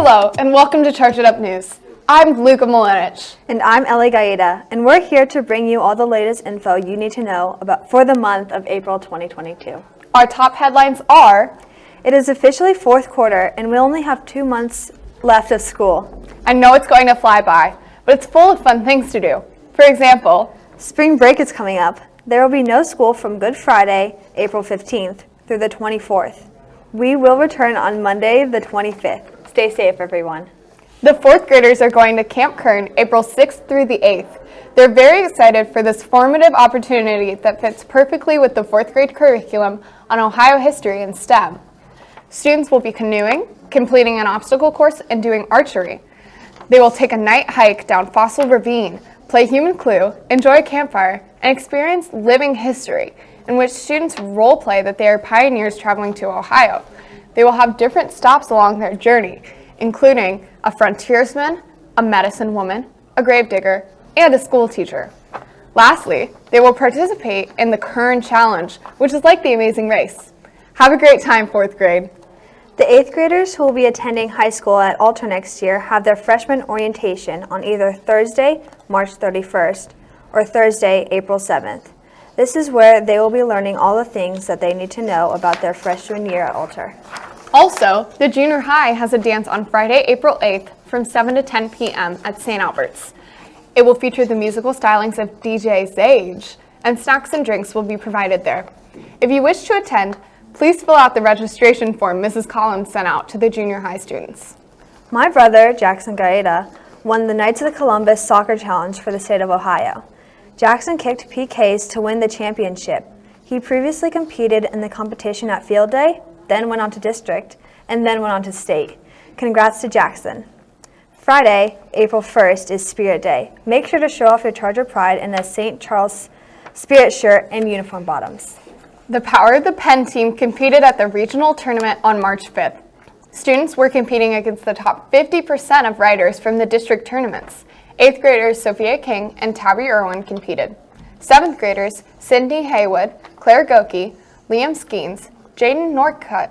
Hello, and welcome to Charge It Up News. I'm Luca Milenich. And I'm Ellie Gaeta, and we're here to bring you all the latest info you need to know about for the month of April 2022. Our top headlines are: it is officially fourth quarter, and we only have 2 months left of school. I know it's going to fly by, but it's full of fun things to do. For example, spring break is coming up. There will be no school from Good Friday, April 15th, through the 24th. We will return on Monday, the 25th. Stay safe, everyone. The fourth graders are going to Camp Kern April 6th through the 8th. They're very excited for this formative opportunity that fits perfectly with the fourth grade curriculum on Ohio history and STEM. Students will be canoeing, completing an obstacle course, and doing archery. They will take a night hike down Fossil Ravine, play Human Clue, enjoy a campfire, and experience living history, in which students role play that they are pioneers traveling to Ohio. They will have different stops along their journey, including a frontiersman, a medicine woman, a gravedigger, and a school teacher. Lastly, they will participate in the Kern Challenge, which is like the Amazing Race. Have a great time, fourth grade. The 8th graders who will be attending high school at Alter next year have their freshman orientation on either Thursday, March 31st, or Thursday, April 7th. This is where they will be learning all the things that they need to know about their freshman year at Alter. Also, the junior high has a dance on Friday, April 8th from 7 to 10 p.m. at St. Albert's. It will feature the musical stylings of DJ Sage, and snacks and drinks will be provided there. If you wish to attend, please fill out the registration form Mrs. Collins sent out to the junior high students. My brother, Jackson Gaeta, won the Knights of the Columbus Soccer Challenge for the state of Ohio. Jackson kicked PKs to win the championship. He previously competed in the competition at Field Day, then went on to district, and then went on to state. Congrats to Jackson. Friday, April 1st is Spirit Day. Make sure to show off your Charger pride in a St. Charles Spirit shirt and uniform bottoms. The Power of the Pen team competed at the regional tournament on March 5th. Students were competing against the top 50% of riders from the district tournaments. 8th graders Sophia King and Tabby Irwin competed. 7th graders Cindy Haywood, Claire Goki, Liam Skeens, Jaden Norcutt,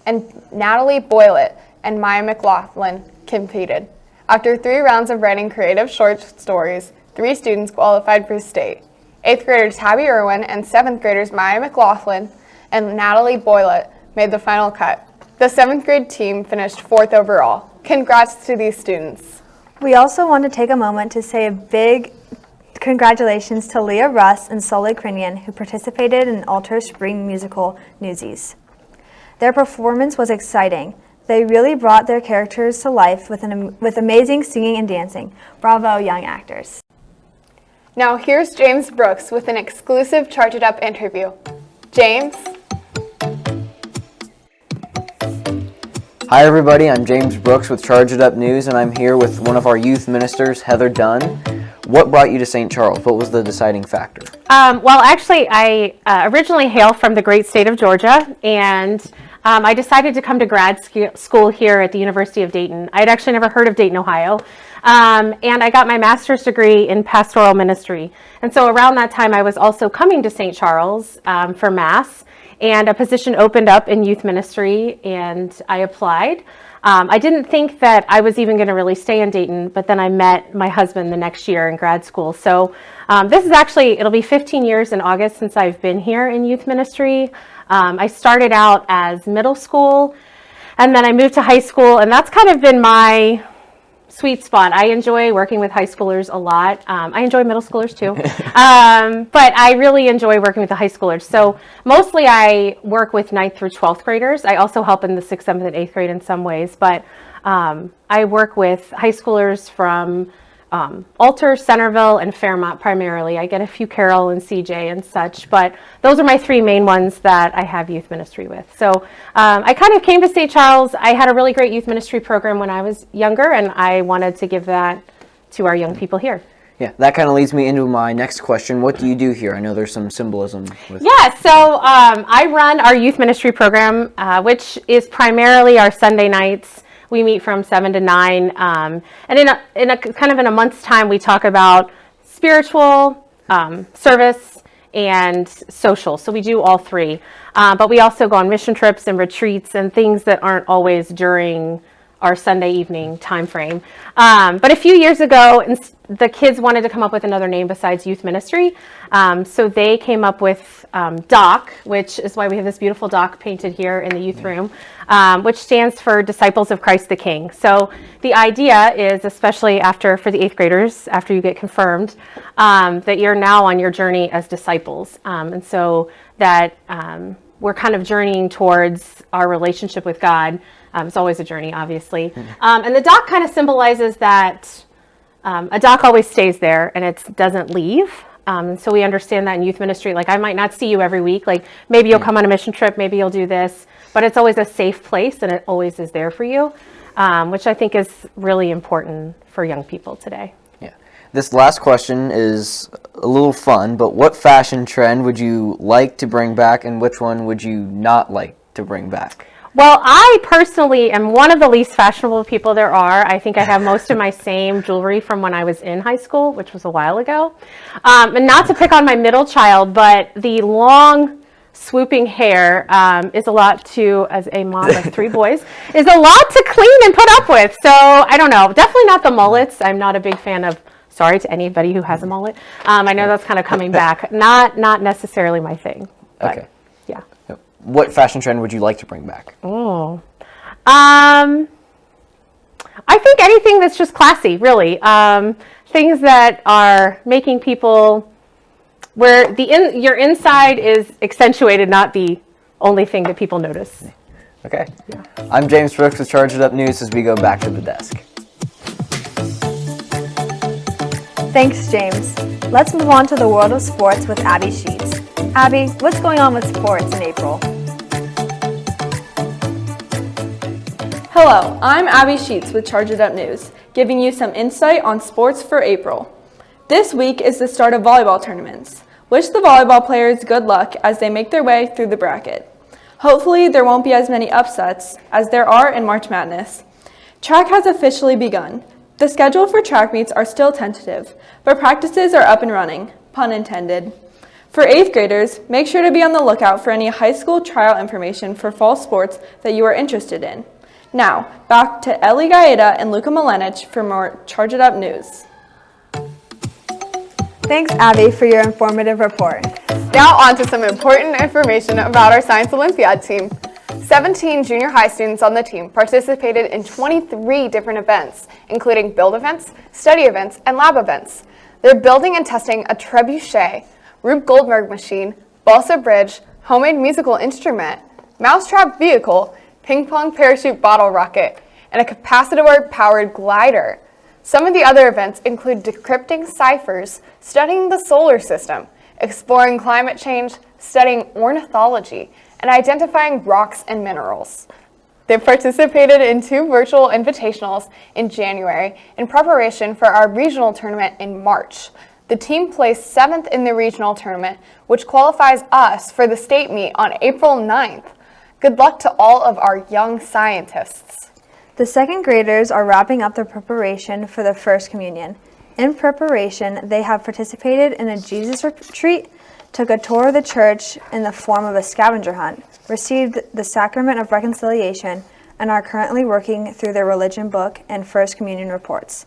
and Natalie Boylett and Maya McLaughlin competed. After 3 rounds of writing creative short stories, 3 students qualified for state. 8th graders Tabby Irwin and 7th graders Maya McLaughlin and Natalie Boylett made the final cut. The 7th grade team finished 4th overall. Congrats to these students. We also want to take a moment to say a big congratulations to Leah Russ and Sully Crinion, who participated in Alter Spring Musical Newsies. Their performance was exciting. They really brought their characters to life with amazing singing and dancing. Bravo, young actors. Now here's James Brooks with an exclusive Charge It Up interview. James? Hi everybody, I'm James Brooks with Charge It Up News, and I'm here with one of our youth ministers, Heather Dunn. What brought you to St. Charles? What was the deciding factor? Well, actually, I originally hail from the great state of Georgia, and I decided to come to grad school here at the University of Dayton. I had actually never heard of Dayton, Ohio, and I got my master's degree in pastoral ministry. And so around that time, I was also coming to St. Charles for Mass, and a position opened up in youth ministry, and I applied. I didn't think that I was even going to really stay in Dayton, but then I met my husband the next year in grad school. So this is actually, it'll be 15 years in August since I've been here in youth ministry. I started out as middle school, and then I moved to high school, and that's kind of been my sweet spot. I enjoy working with high schoolers a lot. I enjoy middle schoolers too, but I really enjoy working with the high schoolers. So mostly I work with 9th through 12th graders. I also help in the 6th, 7th, and 8th grade in some ways, but I work with high schoolers from Alter, Centerville, and Fairmont primarily. I get a few Carroll and CJ and such, but those are my 3 main ones that I have youth ministry with. So I kind of came to St. Charles. I had a really great youth ministry program when I was younger, and I wanted to give that to our young people here. Yeah, that kind of leads me into my next question. What do you do here? I know there's some symbolism with so I run our youth ministry program, which is primarily our Sunday nights. We meet from 7 to 9, and in a month's time, we talk about spiritual, service, and social. So we do all 3, but we also go on mission trips and retreats and things that aren't always during our Sunday evening time frame. But a few years ago, the kids wanted to come up with another name besides youth ministry. So they came up with DOC, which is why we have this beautiful DOC painted here in the youth room, which stands for Disciples of Christ the King. So the idea is, especially for the 8th graders, after you get confirmed, that you're now on your journey as disciples. And so that we're kind of journeying towards our relationship with God. It's always a journey, obviously. And the DOC kind of symbolizes that a DOC always stays there and it doesn't leave. So we understand that in youth ministry, like I might not see you every week, like maybe you'll come on a mission trip, maybe you'll do this, but it's always a safe place and it always is there for you, which I think is really important for young people today. Yeah. This last question is a little fun, but what fashion trend would you like to bring back and which one would you not like to bring back? Well, I personally am one of the least fashionable people there are. I think I have most of my same jewelry from when I was in high school, which was a while ago. And not to pick on my middle child, but the long swooping hair is a lot as a mom of 3 boys, is a lot to clean and put up with. So I don't know, definitely not the mullets. I'm not a big fan of, sorry to anybody who has a mullet. I know that's kind of coming back. Not necessarily my thing. But, okay. Yeah. What fashion trend would you like to bring back? Oh, I think anything that's just classy, really. Things that are making people, where your inside is accentuated, not the only thing that people notice. Okay. Yeah. I'm James Brooks with Charge It Up News as we go back to the desk. Thanks, James. Let's move on to the world of sports with Abby Sheets. Abby, what's going on with sports in April? Hello, I'm Abby Sheets with Charge It Up News, giving you some insight on sports for April. This week is the start of volleyball tournaments. Wish the volleyball players good luck as they make their way through the bracket. Hopefully there won't be as many upsets as there are in March Madness. Track has officially begun. The schedule for track meets are still tentative, but practices are up and running, pun intended. For 8th graders, make sure to be on the lookout for any high school trial information for fall sports that you are interested in. Now, back to Ellie Gaeta and Luka Milenich for more Charge It Up News. Thanks, Abby, for your informative report. Now on to some important information about our Science Olympiad team. 17 junior high students on the team participated in 23 different events, including build events, study events, and lab events. They're building and testing a trebuchet, Rube Goldberg machine, balsa bridge, homemade musical instrument, mousetrap vehicle, ping pong parachute bottle rocket, and a capacitor-powered glider. Some of the other events include decrypting ciphers, studying the solar system, exploring climate change, studying ornithology, and identifying rocks and minerals. They participated in 2 virtual invitationals in January in preparation for our regional tournament in March. The team placed 7th in the regional tournament, which qualifies us for the state meet on April 9th. Good luck to all of our young scientists. The 2nd graders are wrapping up their preparation for the First Communion. In preparation, they have participated in a Jesus retreat, took a tour of the church in the form of a scavenger hunt, received the Sacrament of Reconciliation, and are currently working through their religion book and First Communion reports.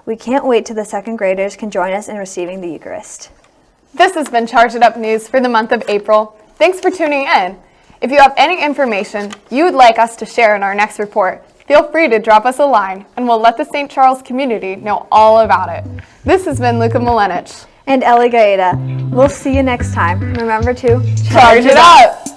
We can't wait till the 2nd graders can join us in receiving the Eucharist. This has been Charge It Up News for the month of April. Thanks for tuning in. If you have any information you would like us to share in our next report, feel free to drop us a line and we'll let the St. Charles community know all about it. This has been Luka Milenich and Ellie Gaeta. We'll see you next time. Remember to Charge It Up!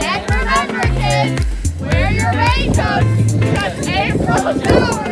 And remember, kids, wear your raincoats because April's over.